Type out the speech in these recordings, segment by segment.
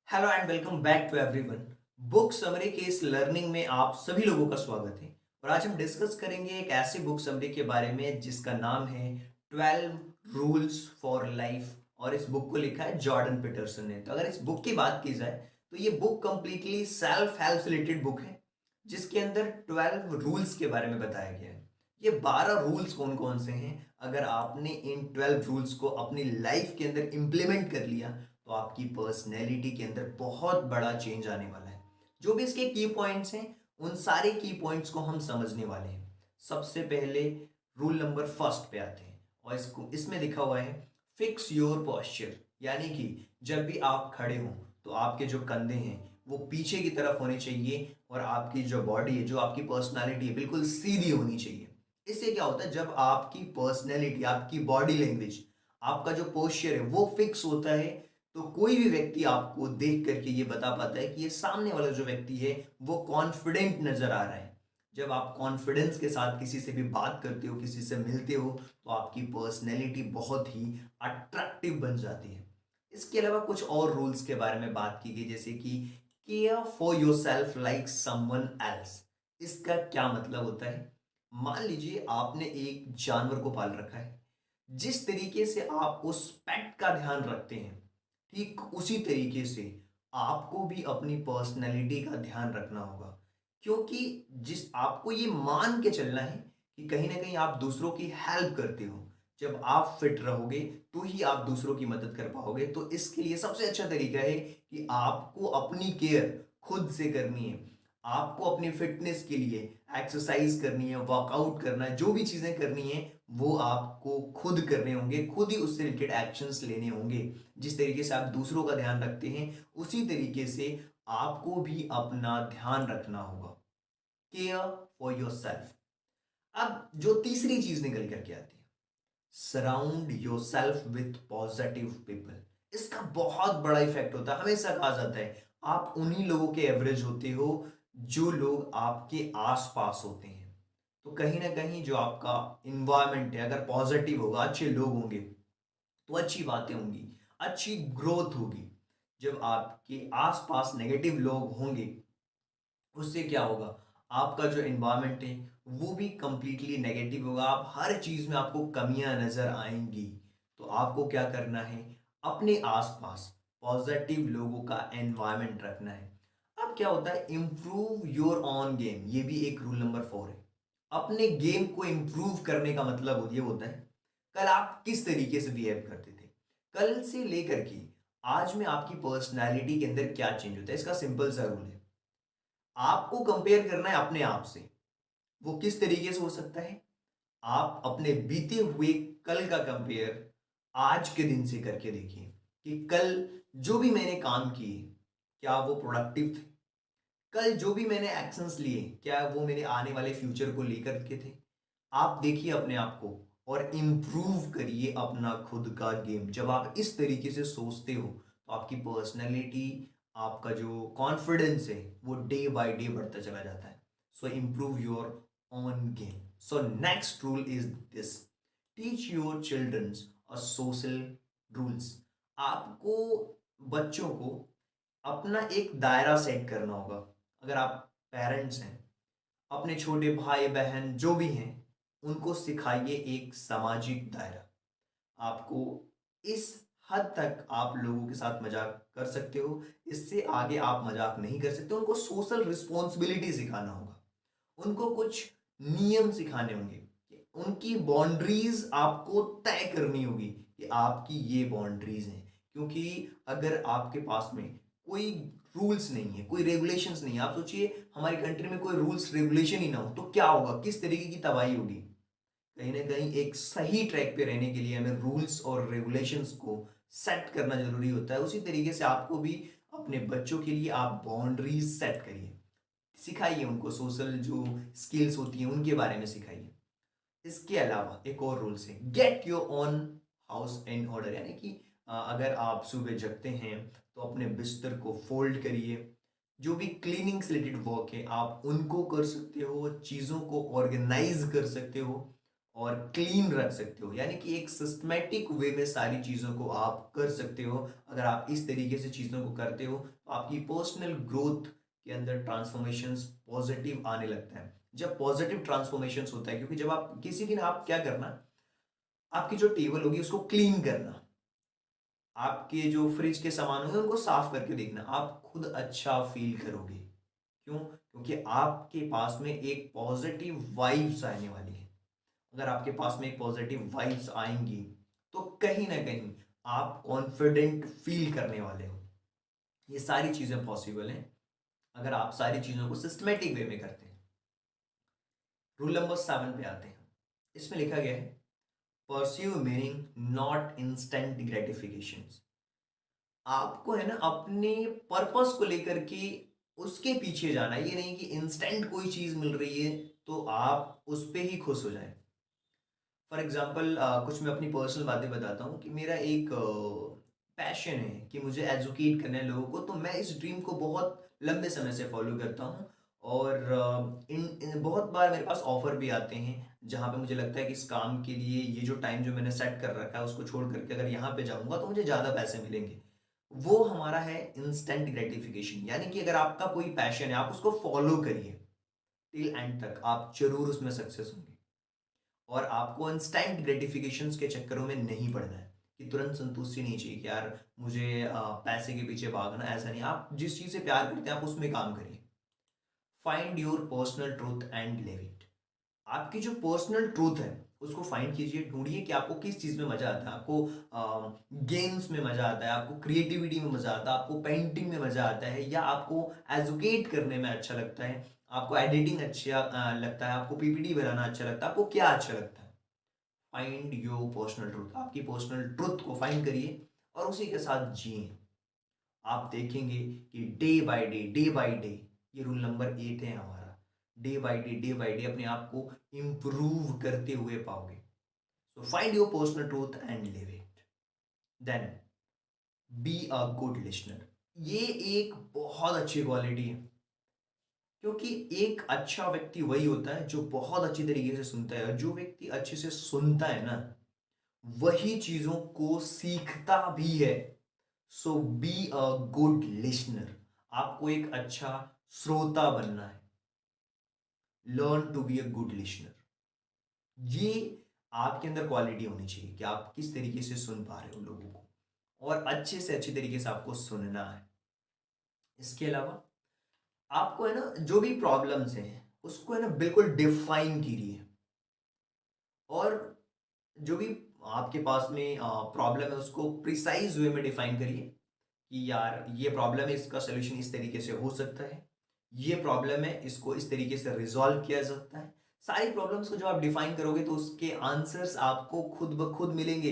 Hello and welcome back to everyone. Book summary के इस learning में आप सभी लोगों का स्वागत है। और आज हम डिस्कस करेंगे एक ऐसी बुक समरी के बारे में जिसका नाम है 12 रूल्स फॉर लाइफ। और इस बुक को लिखा है जॉर्डन पीटरसन ने। तो अगर इस बुक की बात की जाए तो ये बुक कंप्लीटली सेल्फ हेल्प से रिलेटेड बुक है, जिसके अंदर 12 रूल्स के बारे में बताया गया है। ये 12 रूल्स कौन कौन से हैं, अगर आपने इन 12 रूल्स को अपनी लाइफ के अंदर इंप्लीमेंट कर लिया तो आपकी पर्सनैलिटी के अंदर बहुत बड़ा चेंज आने वाला है। जो भी इसके की पॉइंट्स हैं, उन सारे की पॉइंट्स को हम समझने वाले हैं। सबसे पहले रूल नंबर फर्स्ट पे आते हैं और इसको इसमें लिखा हुआ है फिक्स योर पोस्चर। यानी कि जब भी आप खड़े हों तो आपके जो कंधे हैं वो पीछे की तरफ होने चाहिए और आपकी जो बॉडी है, जो आपकी पर्सनालिटी है, बिल्कुल सीधी होनी चाहिए। इससे क्या होता है, जब आपकी पर्सनैलिटी, आपकी बॉडी लैंग्वेज, आपका जो पोस्चर है वो फिक्स होता है, तो कोई भी व्यक्ति आपको देख करके ये बता पाता है कि ये सामने वाला जो व्यक्ति है वो कॉन्फिडेंट नजर आ रहा है। जब आप कॉन्फिडेंस के साथ किसी से भी बात करते हो, किसी से मिलते हो, तो आपकी पर्सनैलिटी बहुत ही अट्रैक्टिव बन जाती है। इसके अलावा कुछ और रूल्स के बारे में बात की गई, जैसे कि care for your self like someone else. इसका क्या मतलब होता है? मान लीजिए आपने एक जानवर को पाल रखा है, जिस तरीके से आप उस पेट का ध्यान रखते हैं, ठीक उसी तरीके से आपको भी अपनी पर्सनैलिटी का ध्यान रखना होगा। क्योंकि जिस आपको ये मान के चलना है कि कहीं ना कहीं आप दूसरों की हेल्प करते हो। जब आप फिट रहोगे तो ही आप दूसरों की मदद कर पाओगे। तो इसके लिए सबसे अच्छा तरीका है कि आपको अपनी केयर खुद से करनी है। आपको अपनी फिटनेस के लिए एक्सरसाइज करनी है, वर्कआउट करना है, जो भी चीजें करनी है वो आपको खुद करने होंगे, खुद ही उससे रिलेटेड एक्शंस लेने होंगे। जिस तरीके से आप दूसरों का ध्यान रखते हैं, उसी तरीके से आपको भी अपना ध्यान रखना होगा। Care for your self. अब जो तीसरी चीज निकल करके आती है, surround your self with positive people. इसका बहुत बड़ा इफेक्ट होता है। हमेशा कहा जाता है आप उन्हीं लोगों के एवरेज होते हो जो लोग आपके आसपास होते हैं। तो कहीं ना कहीं जो आपका इन्वायरमेंट है, अगर पॉजिटिव होगा, अच्छे लोग होंगे, तो अच्छी बातें होंगी, अच्छी ग्रोथ होगी। जब आपके आसपास नेगेटिव लोग होंगे, उससे क्या होगा, आपका जो एनवायरनमेंट है वो भी कंप्लीटली नेगेटिव होगा। आप हर चीज में आपको कमियां नजर आएंगी। तो आपको क्या करना है, अपने आसपास पॉजिटिव लोगों का एनवायरनमेंट रखना है। अब क्या होता है, इंप्रूव योर ऑन गेम, ये भी एक रूल नंबर 4 है। अपने गेम को इंप्रूव करने का मतलब ये होता है, कल आप किस तरीके से बिहेव करते थे, कल से लेकर के आज में आपकी पर्सनालिटी के अंदर क्या चेंज होता है। इसका सिंपल सा रूल है, आपको कंपेयर करना है अपने आप से। वो किस तरीके से हो सकता है, आप अपने बीते हुए कल का कंपेयर आज के दिन से करके देखिए कि कल जो भी मैंने काम किए, क्या वो प्रोडक्टिव थे? कल जो भी मैंने एक्शंस लिए, क्या वो मेरे आने वाले फ्यूचर को लेकर के थे? आप देखिए अपने आप को और इम्प्रूव करिए अपना खुद का गेम। जब आप इस तरीके से सोचते हो तो आपकी पर्सनैलिटी, आपका जो कॉन्फिडेंस है वो डे बाय डे बढ़ता चला जाता है। So improve your own game. So next rule is this, teach your childrens a social rules. आपको बच्चों को अपना एक दायरा सेट करना होगा। अगर आप पेरेंट्स हैं, अपने छोटे भाई बहन जो भी हैं, उनको सिखाइए एक सामाजिक दायरा। आपको इस हद तक आप लोगों के साथ मजाक कर सकते हो, इससे आगे आप मजाक नहीं कर सकते। उनको सोशल रिस्पॉन्सिबिलिटी सिखाना होगा, उनको कुछ नियम सिखाने होंगे कि उनकी बाउंड्रीज आपको तय करनी होगी कि आपकी ये बाउंड्रीज हैं। क्योंकि अगर आपके पास में कोई रूल्स नहीं है, कोई रेगुलेशंस नहीं है, आप सोचिए हमारी कंट्री में कोई रूल्स रेगुलेशन ही ना हो तो क्या होगा, किस तरीके की तबाही होगी। कहीं ना कहीं एक सही ट्रैक पे रहने के लिए हमें रूल्स और रेगुलेशंस को सेट करना जरूरी होता है। उसी तरीके से आपको भी अपने बच्चों के लिए आप बाउंड्रीज सेट करिए, सिखाइए उनको सोशल जो स्किल्स होती हैं उनके बारे में सिखाइए। इसके अलावा एक और रूल्स है, get your own house in order. यानी कि अगर आप सुबह जगते हैं तो अपने बिस्तर को फोल्ड करिए। जो भी क्लीनिंग से रिलेटेड वर्क है आप उनको कर सकते हो, चीज़ों को ऑर्गेनाइज कर सकते हो। और क्लीन रख सकते हो, यानी कि एक सिस्टमेटिक वे में सारी चीज़ों को आप कर सकते हो। अगर आप इस तरीके से चीज़ों को करते हो तो आपकी पर्सनल ग्रोथ के अंदर ट्रांसफॉर्मेशंस पॉजिटिव आने लगता है। जब पॉजिटिव ट्रांसफॉर्मेशंस होता है, क्योंकि जब आप किसी दिन आप क्या करना, आपकी जो टेबल होगी उसको क्लीन करना, आपके जो फ्रिज के सामान होंगे उनको साफ करके देखना, आप खुद अच्छा फील करोगे। क्यों? क्योंकि आपके पास में एक पॉजिटिव वाइब्स आने वाली है। अगर आपके पास में एक पॉजिटिव वाइब्स आएंगी तो कहीं ना कहीं आप कॉन्फिडेंट फील करने वाले हो। ये सारी चीजें पॉसिबल हैं अगर आप सारी चीजों को सिस्टमेटिक वे में करते हैं। रूल नंबर 7 पे आते हैं। इसमें लिखा गया है, pursue meaning not instant gratifications. आपको है ना अपने पर्पस को लेकर के उसके पीछे जाना है। ये नहीं कि इंस्टेंट कोई चीज मिल रही है तो आप उस पे ही खुश हो जाएं। फॉर एग्जाम्पल कुछ मैं अपनी पर्सनल बातें बताता हूँ कि मेरा एक पैशन है कि मुझे एजुकेट करना है लोगों को, तो मैं इस ड्रीम को बहुत लंबे समय से फॉलो करता हूँ। और इन बहुत बार मेरे पास ऑफर भी आते हैं जहाँ पे मुझे लगता है कि इस काम के लिए ये जो टाइम जो मैंने सेट कर रखा है उसको छोड़ करके अगर यहाँ पे जाऊँगा तो मुझे ज़्यादा पैसे मिलेंगे। वो हमारा है इंस्टेंट ग्रेटिफिकेशन। यानी कि अगर आपका कोई पैशन है आप उसको फॉलो करिए टिल एंड तक, आप जरूर उसमें सक्सेस होंगे। और आपको इंस्टेंट ग्रेटिफिकेशंस के चक्करों में नहीं पड़ना है कि तुरंत संतुष्टि नहीं चाहिए कि यार मुझे पैसे के पीछे भागना, ऐसा नहीं। आप जिस चीज़ से प्यार करते हैं आप उसमें काम करिए। Find your personal truth and live it. आपकी जो पर्सनल ट्रूथ है उसको फाइंड कीजिए, ढूंढिए कि आपको किस चीज़ में मजा आता है। आपको गेम्स में मजा आता है, आपको क्रिएटिविटी में मजा आता है, आपको पेंटिंग में मजा आता है, या आपको एजुकेट करने में अच्छा लगता है, आपको एडिटिंग अच्छा लगता है, आपको पीपीटी बनाना अच्छा लगता है, आपको क्या अच्छा लगता है। Find your personal truth. आपकी पर्सनल ट्रूथ को फाइंड करिए और उसी के साथ जिए। आप देखेंगे कि डे बाय डे, ये रूल नंबर 8 है हमारा, डे बाय डे अपने आप को इंप्रूव करते हुए पाओगे। So find your personal truth and live it. Then be a good listener. ये एक बहुत अच्छी क्वालिटी है, क्योंकि एक अच्छा व्यक्ति वही होता है जो बहुत अच्छी तरीके से सुनता है। और जो व्यक्ति अच्छे से सुनता है ना, वही चीजों को सीखता भी है। So be a good listener. आपको एक अच्छा श्रोता बनना है। Learn to be a good listener. ये आपके अंदर क्वालिटी होनी चाहिए कि आप किस तरीके से सुन पा रहे हो लोगों को, और अच्छे से अच्छी तरीके से आपको सुनना है। इसके अलावा आपको है ना जो भी प्रॉब्लम्स हैं उसको है ना बिल्कुल डिफाइन कीजिए। और जो भी आपके पास में प्रॉब्लम है उसको प्रिसाइज वे में डिफाइन करिए कि यार ये प्रॉब्लम है, इसका सोल्यूशन इस तरीके से हो सकता है, ये प्रॉब्लम है इसको इस तरीके से रिजॉल्व किया जा सकता है। सारी प्रॉब्लम्स को जब आप डिफाइन करोगे तो उसके आंसर्स आपको खुद ब खुद मिलेंगे।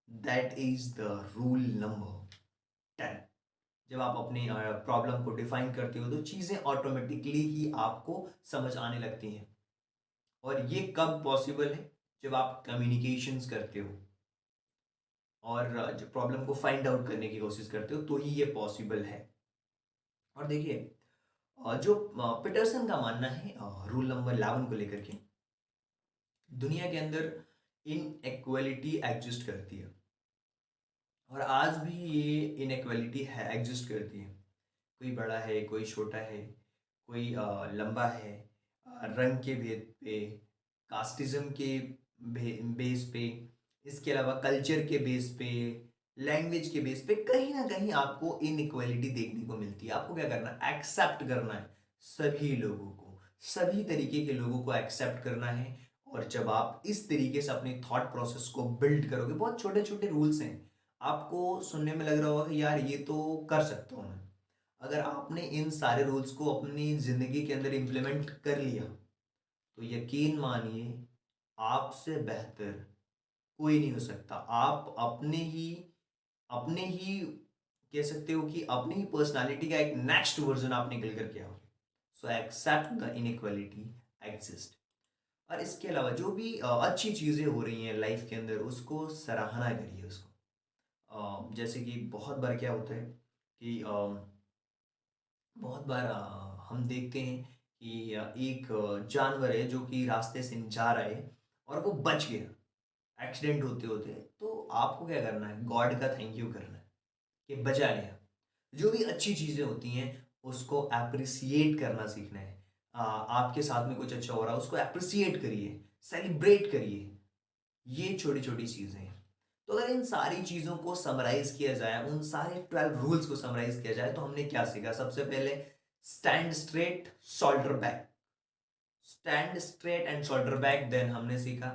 That is the rule number 10। जब आप अपनी प्रॉब्लम को डिफाइन करते हो तो चीजें ऑटोमेटिकली ही आपको समझ आने लगती हैं। और ये कब पॉसिबल है? जब आप कम्युनिकेशंस करते हो और जो प्रॉब्लम को फाइंड आउट करने की कोशिश करते हो तो ही ये पॉसिबल है। और देखिए जो पीटरसन का मानना है रूल नंबर 11 को लेकर के, दुनिया के अंदर इनइक्वालिटी एग्जिस्ट करती है और आज भी ये इनइक्वालिटी है, एग्जिस्ट करती है। कोई बड़ा है, कोई छोटा है, कोई लंबा है, रंग के भेद पे, कास्टिज्म के बेस पे, इसके अलावा कल्चर के बेस पे, लैंग्वेज के बेस पे, कहीं ना कहीं आपको इनइक्वालिटी देखने को मिलती है। आपको क्या करना है? एक्सेप्ट करना है सभी लोगों को, सभी तरीके के लोगों को एक्सेप्ट करना है। और जब आप इस तरीके से अपनी थॉट प्रोसेस को बिल्ड करोगे, बहुत छोटे छोटे रूल्स हैं, आपको सुनने में लग रहा होगा कि यार ये तो कर सकता हूँ मैं। अगर आपने इन सारे रूल्स को अपनी जिंदगी के अंदर इम्प्लीमेंट कर लिया तो यकीन मानिए आपसे बेहतर कोई नहीं हो सकता। आप अपने ही कह सकते हो कि अपनी ही पर्सनालिटी का एक नेक्स्ट वर्जन आप निकल कर के आओगे। So except the inequality exist. और इसके अलावा जो भी अच्छी चीज़ें हो रही हैं लाइफ के अंदर उसको सराहना करिए उसको। जैसे कि बहुत बार क्या होता है कि बहुत बार हम देखते हैं कि एक जानवर है जो कि रास्ते से जा रहा है और वो बच गया एक्सीडेंट होते होते, तो आपको क्या करना है, गॉड का थैंक यू करना है कि बचा लिया। जो भी अच्छी चीज़ें होती हैं उसको अप्रिसिएट करना सीखना है। आपके साथ में कुछ अच्छा हो रहा है उसको अप्रिसिएट करिए, सेलिब्रेट करिए। ये छोटी छोटी चीज़ें हैं। तो अगर इन सारी चीज़ों को समराइज किया जाए, उन सारे 12 रूल्स को समराइज किया जाए, तो हमने क्या सीखा? सबसे पहले stand straight, shoulder back. Stand straight and shoulder back. Then हमने सीखा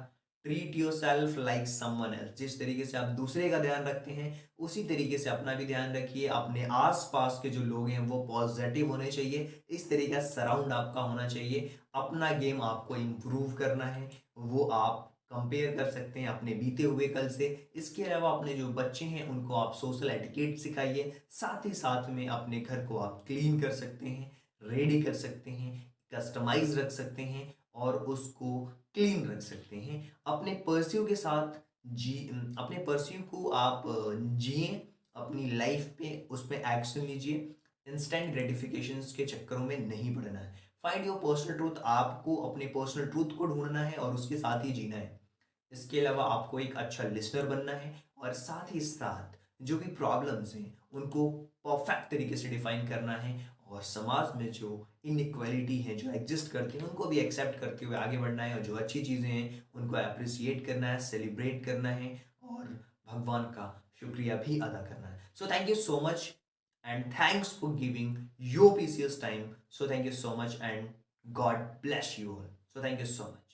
treat yourself like someone else. जिस तरीके से आप दूसरे का ध्यान रखते हैं उसी तरीके से अपना भी ध्यान रखिए। अपने आसपास के जो लोग हैं वो पॉजिटिव होने चाहिए, इस तरीके का सराउंड आपका होना चाहिए। अपना गेम आपको इम्प्रूव करना है, वो आप कंपेयर कर सकते हैं अपने बीते हुए कल से। इसके अलावा अपने जो बच्चे हैं उनको आप सोशल एटिकेट सिखाइए। साथ ही साथ में अपने घर को आप क्लीन कर सकते हैं, रेडी कर सकते हैं, कस्टमाइज रख सकते हैं और उसको क्लीन रख सकते हैं। अपने परस्यू के साथ जी, अपने परस्यू को आप जिए, अपनी लाइफ पे उस पर एक्शन लीजिए। इंस्टेंट ग्रेटिफिकेशंस के चक्करों में नहीं पड़ना है। Find your personal truth. आपको अपने पर्सनल ट्रूथ को ढूंढना है और उसके साथ ही जीना है। इसके अलावा आपको एक अच्छा लिसनर बनना है और साथ ही साथ जो भी प्रॉब्लम्स हैं उनको परफेक्ट तरीके से डिफाइन करना है और समाज में जो इनइक्वालिटी है जो एग्जिस्ट करती हैं उनको भी एक्सेप्ट करते हुए आगे बढ़ना है और जो अच्छी चीज़ें हैं उनको अप्रिसिएट करना है, सेलिब्रेट करना है और भगवान का शुक्रिया भी अदा करना है। So thank you so much and thanks for giving your precious time. So thank you so much and God bless you all. So thank you so much.